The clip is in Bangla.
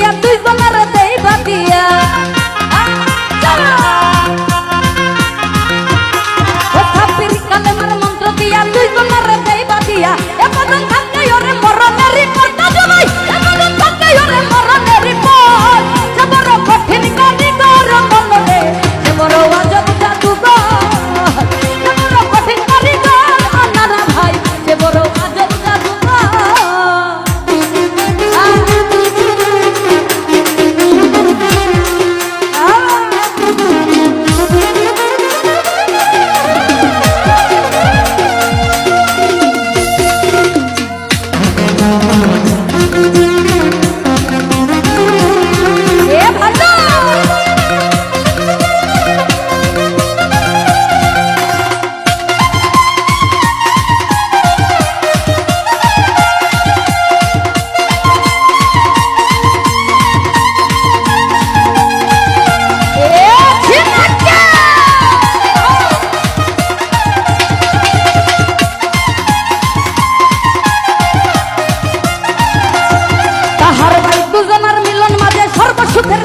দিয়া তুই জনার দেই বাতিয়া ও থাপির কালেমার মন্ত্র দিয়া তুই জনার দেই বাতিয়া এমন থাকতে ওরে মরণের কথা জমাই এমন থাকতে ওরে মরণের পর সে বড় কঠিন কারিগর মনরে সে বড় আজব জাদুঘর সে বড় কঠিন কারিগর আনারা ভাই সে বড় আজব সুখের